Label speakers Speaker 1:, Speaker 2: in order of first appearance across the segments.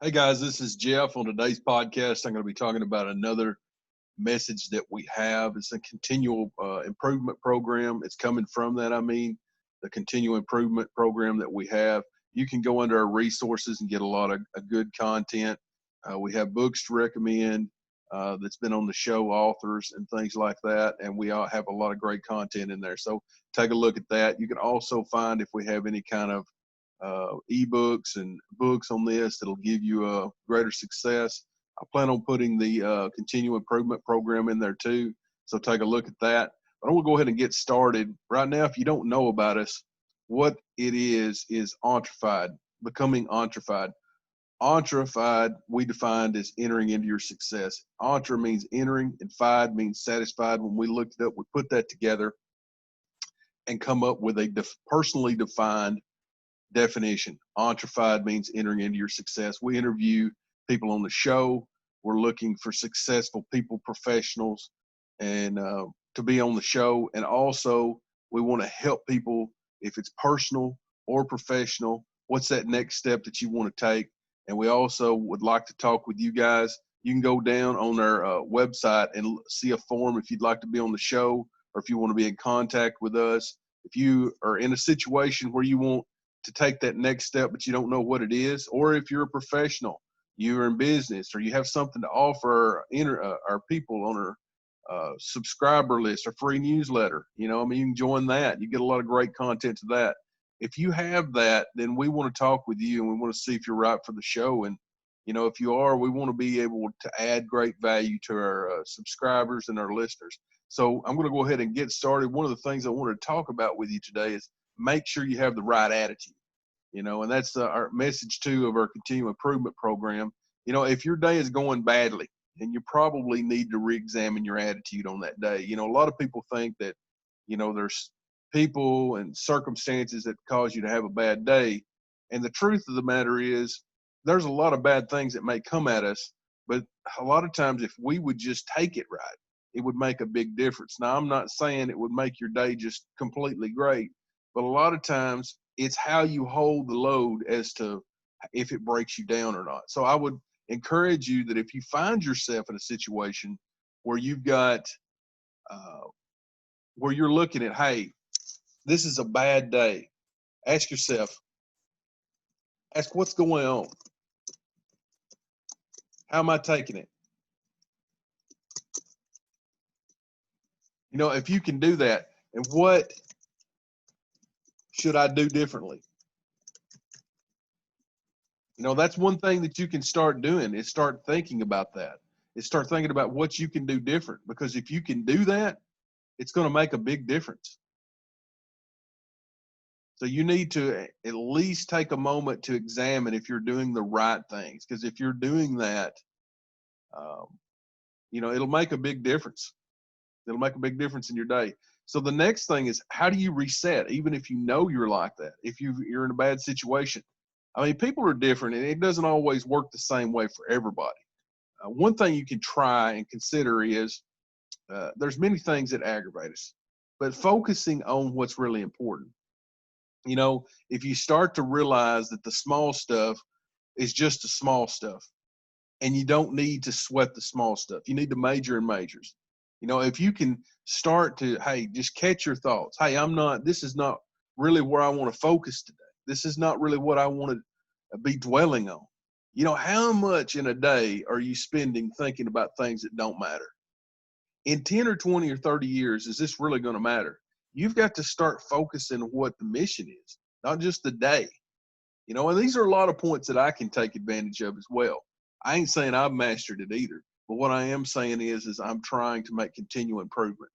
Speaker 1: Hey guys, this is Jeff. On today's podcast, I'm going to be talking about another message that we have. It's a continual improvement program. It's coming from that. The continual improvement program that we have. You can go under our resources and get a lot of good content. We have books to recommend that's been on the show, authors and things like that. And we all have a lot of great content in there. So take a look at that. You can also find if we have any kind of ebooks and books on this that'll give you a greater success. I plan on putting the continual improvement program in there too. So take a look at that. But I want to go ahead and get started. Right now, if you don't know about us, what it is entrefied, becoming entrefied. Entrefied, we defined as entering into your success. Entre means entering, and fied means satisfied. When we looked it up, we put that together and come up with a personally defined definition. Entrefied means entering into your success. We interview people on the show. We're looking for successful people, professionals, and to be on the show. And also, we want to help people, if it's personal or professional, what's that next step that you want to take. And we also would like to talk with you guys. You can go down on our website and see a form if you'd like to be on the show, or if you want to be in contact with us. If you are in a situation where you want to take that next step, but you don't know what it is, or if you're a professional, you're in business, or you have something to offer our people on our subscriber list or free newsletter, you can join that. You get a lot of great content to that. If you have that, then we want to talk with you and we want to see if you're right for the show. And, if you are, we want to be able to add great value to our subscribers and our listeners. So I'm going to go ahead and get started. One of the things I wanted to talk about with you today is make sure you have the right attitude, and that's our message too of our continual improvement program. If your day is going badly, then you probably need to reexamine your attitude on that day. A lot of people think that, there's people and circumstances that cause you to have a bad day. And the truth of the matter is there's a lot of bad things that may come at us, but a lot of times if we would just take it right, it would make a big difference. Now, I'm not saying it would make your day just completely great, but a lot of times it's how you hold the load as to if it breaks you down or not. So I would encourage you that if you find yourself in a situation where you've got, where you're looking at, hey, this is a bad day, ask yourself, ask what's going on? How am I taking it? If you can do that, and what should I do differently? That's one thing that you can start doing is start thinking about that. Is start thinking about what you can do different, because if you can do that, it's going to make a big difference. So you need to at least take a moment to examine if you're doing the right things, because if you're doing that, it'll make a big difference. It'll make a big difference in your day. So the next thing is, how do you reset, even if you know you're like that, if you're in a bad situation? People are different, and it doesn't always work the same way for everybody. One thing you can try and consider is there's many things that aggravate us, but focusing on what's really important. If you start to realize that the small stuff is just the small stuff, and you don't need to sweat the small stuff, you need to major in majors. If you can start to, hey, just catch your thoughts. Hey, this is not really where I want to focus today. This is not really what I want to be dwelling on. How much in a day are you spending thinking about things that don't matter? In 10 or 20 or 30 years, is this really going to matter? You've got to start focusing on what the mission is, not just the day. And these are a lot of points that I can take advantage of as well. I ain't saying I've mastered it either, but what I am saying is I'm trying to make continual improvement.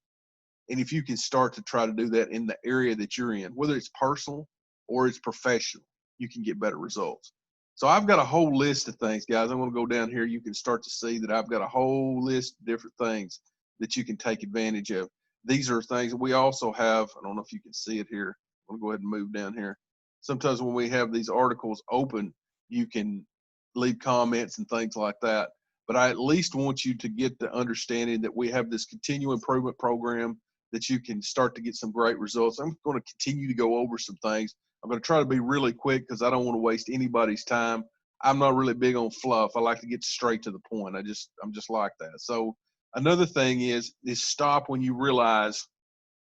Speaker 1: And if you can start to try to do that in the area that you're in, whether it's personal or it's professional, you can get better results. So I've got a whole list of things, guys. I'm going to go down here. You can start to see that I've got a whole list of different things that you can take advantage of. These are things that we also have. I don't know if you can see it here. I'm going to go ahead and move down here. Sometimes when we have these articles open, you can leave comments and things like that. But I at least want you to get the understanding that we have this continual improvement program that you can start to get some great results. I'm going to continue to go over some things. I'm going to try to be really quick because I don't want to waste anybody's time. I'm not really big on fluff. I like to get straight to the point. I'm just like that. So another thing is stop when you realize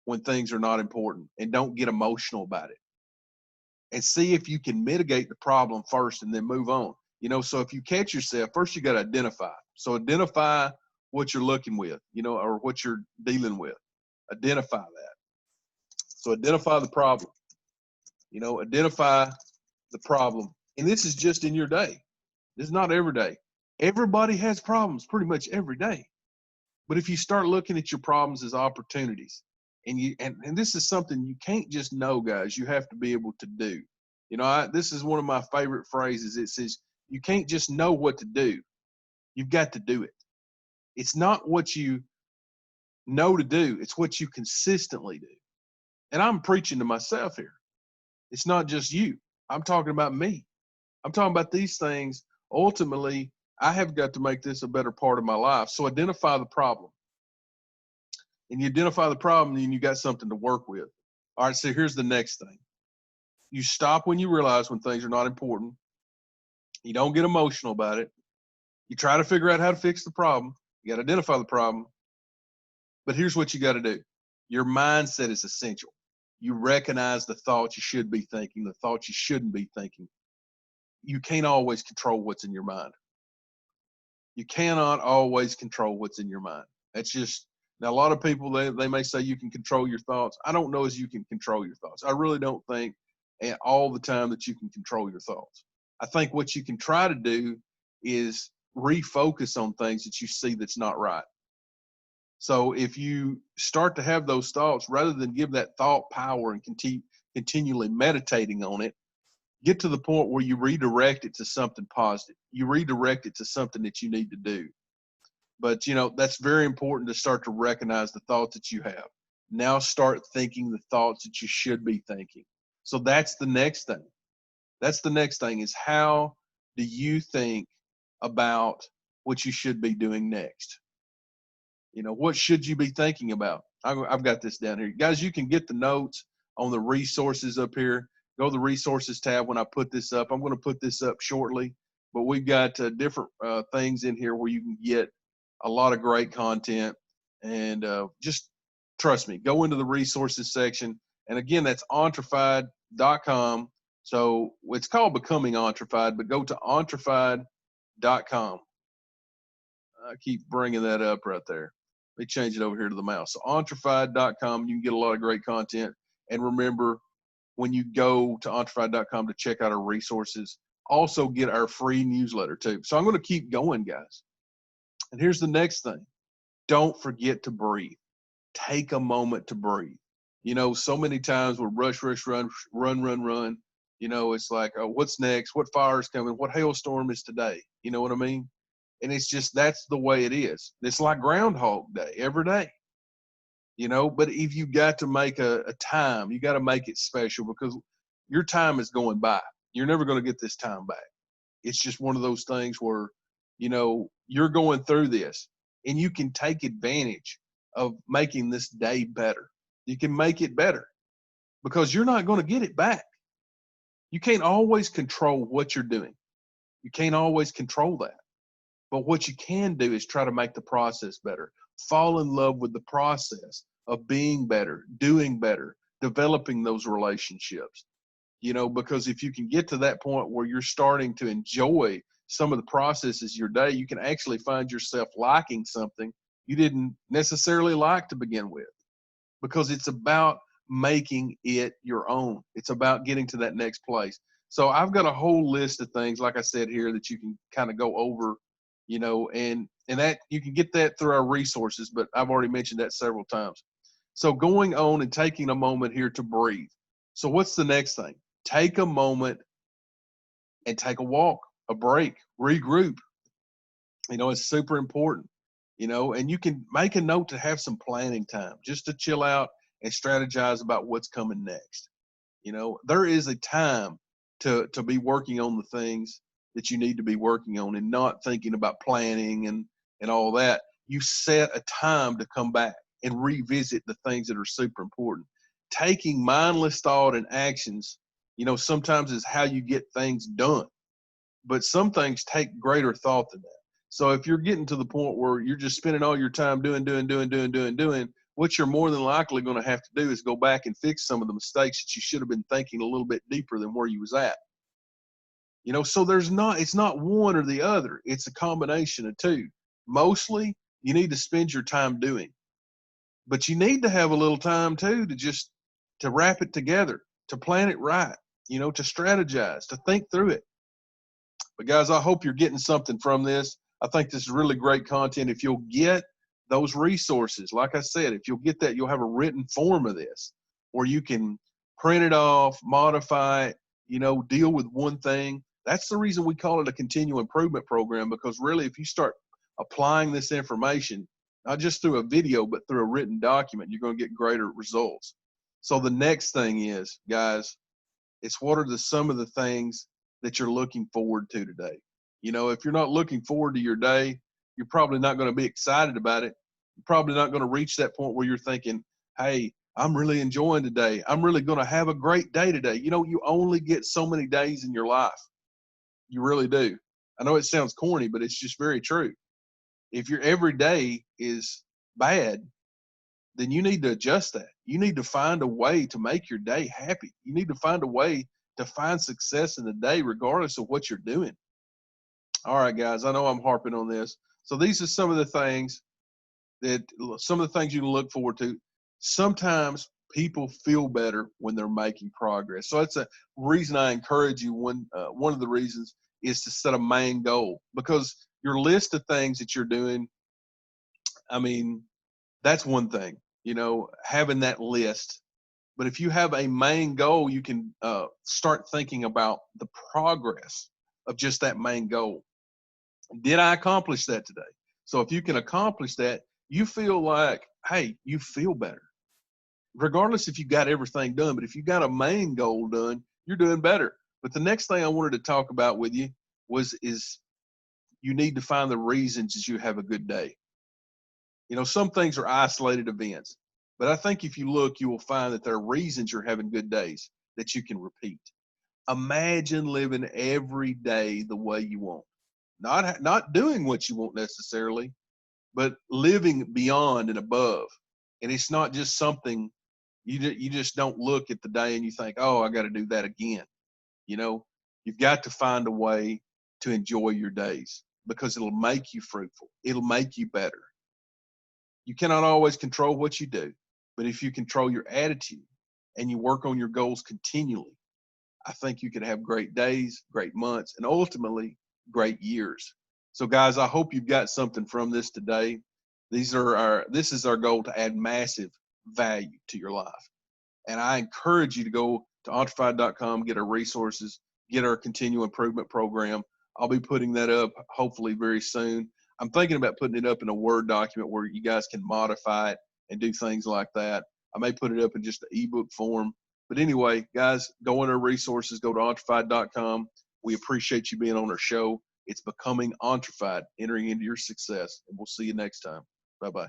Speaker 1: when things are not important, and don't get emotional about it, and see if you can mitigate the problem first and then move on. So if you catch yourself, first you got to identify. So identify what you're looking with, or what you're dealing with. Identify that. So identify the problem, identify the problem. And this is just in your day. This is not every day. Everybody has problems pretty much every day. But if you start looking at your problems as opportunities, and this is something you can't just know, guys, you have to be able to do. This is one of my favorite phrases. It says, you can't just know what to do. You've got to do it. It's not what you know to do. It's what you consistently do. And I'm preaching to myself here. It's not just you. I'm talking about me. I'm talking about these things. Ultimately, I have got to make this a better part of my life. So identify the problem. And you identify the problem, and you got something to work with. All right, so here's the next thing. You stop when you realize when things are not important. You don't get emotional about it. You try to figure out how to fix the problem. You got to identify the problem. But here's what you got to do. Your mindset is essential. You recognize the thoughts you should be thinking, the thoughts you shouldn't be thinking. You can't always control what's in your mind. You cannot always control what's in your mind. That's just, now a lot of people, they may say you can control your thoughts. I don't know as you can control your thoughts. I really don't think all the time that you can control your thoughts. I think what you can try to do is refocus on things that you see that's not right. So if you start to have those thoughts, rather than give that thought power and continually meditating on it, get to the point where you redirect it to something positive. You redirect it to something that you need to do. But, that's very important to start to recognize the thoughts that you have. Now start thinking the thoughts that you should be thinking. So that's the next thing. That's the next thing, is how do you think about what you should be doing next? What should you be thinking about? I've got this down here. Guys, you can get the notes on the resources up here. Go to the resources tab when I put this up. I'm going to put this up shortly, but we've got different things in here where you can get a lot of great content. And just trust me, go into the resources section. And again, that's Untitled.com. So it's called Becoming Untitled, but go to Untitled.com. I keep bringing that up right there. Let me change it over here to the mouse. So Untitled.com, you can get a lot of great content. And remember, when you go to Untitled.com to check out our resources, also get our free newsletter too. So I'm going to keep going, guys. And here's the next thing. Don't forget to breathe. Take a moment to breathe. So many times we're rush, run. It's like, oh, what's next? What fire is coming? What hailstorm is today? You know what I mean? And it's just, that's the way it is. It's like Groundhog Day every day. But if you got to make a time, you got to make it special, because your time is going by. You're never going to get this time back. It's just one of those things where, you're going through this, and you can take advantage of making this day better. You can make it better, because you're not going to get it back. You can't always control what you're doing. You can't always control that. But what you can do is try to make the process better. Fall in love with the process of being better, doing better, developing those relationships. Because if you can get to that point where you're starting to enjoy some of the processes of your day, you can actually find yourself liking something you didn't necessarily like to begin with, because it's about making it your own. It's about getting to that next place. So I've got a whole list of things, like I said here, that you can kind of go over, and that you can get that through our resources, but I've already mentioned that several times. So going on and taking a moment here to breathe. So what's the next thing? Take a moment and take a walk, a break, regroup. It's super important, and you can make a note to have some planning time, just to chill out and strategize about what's coming next. There is a time to be working on the things that you need to be working on, and not thinking about planning and all that. You set a time to come back and revisit the things that are super important. Taking mindless thought and actions, sometimes is how you get things done. but some things take greater thought than that. So if you're getting to the point where you're just spending all your time doing, what you're more than likely going to have to do is go back and fix some of the mistakes that you should have been thinking a little bit deeper than where you was at. So it's not one or the other. It's a combination of two. Mostly you need to spend your time doing, but you need to have a little time too to wrap it together, to plan it right, to strategize, to think through it. But guys, I hope you're getting something from this. I think this is really great content. If you'll get those resources, like I said, if you'll get that, you'll have a written form of this where you can print it off, modify it, deal with one thing. That's the reason we call it a continual improvement program, because really, if you start applying this information, not just through a video, but through a written document, you're going to get greater results. So the next thing is, guys, it's what are some of the things that you're looking forward to today? If you're not looking forward to your day, you're probably not going to be excited about it. You're probably not going to reach that point where you're thinking, hey, I'm really enjoying today. I'm really going to have a great day today. You only get so many days in your life. You really do. I know it sounds corny, but it's just very true. If your every day is bad, then you need to adjust that. You need to find a way to make your day happy. You need to find a way to find success in the day, regardless of what you're doing. All right, guys, I know I'm harping on this. So these are some of the things you can look forward to. Sometimes people feel better when they're making progress. So that's a reason I encourage you. One of the reasons is to set a main goal, because your list of things that you're doing, that's one thing, having that list. But if you have a main goal, you can start thinking about the progress of just that main goal. Did I accomplish that today? So if you can accomplish that, you feel like, hey, you feel better. Regardless if you got everything done, but if you got a main goal done, you're doing better. But the next thing I wanted to talk about with you is you need to find the reasons that you have a good day. Some things are isolated events, but I think if you look, you will find that there are reasons you're having good days that you can repeat. Imagine living every day the way you want. Not doing what you want necessarily, but living beyond and above. And it's not just something you just don't look at the day and you think, oh, I got to do that again. You've got to find a way to enjoy your days, because it'll make you fruitful. It'll make you better. You cannot always control what you do, but if you control your attitude and you work on your goals continually, I think you can have great days, great months, and ultimately great years. So guys, I hope you've got something from this today. This is our goal, to add massive value to your life. And I encourage you to go to Untitled.com, get our resources, get our continual improvement program. I'll be putting that up hopefully very soon. I'm thinking about putting it up in a Word document where you guys can modify it and do things like that. I may put it up in just an ebook form. But anyway, guys, go on our resources, go to Untitled.com. We appreciate you being on our show. It's becoming Untitled, entering into your success. And we'll see you next time. Bye-bye.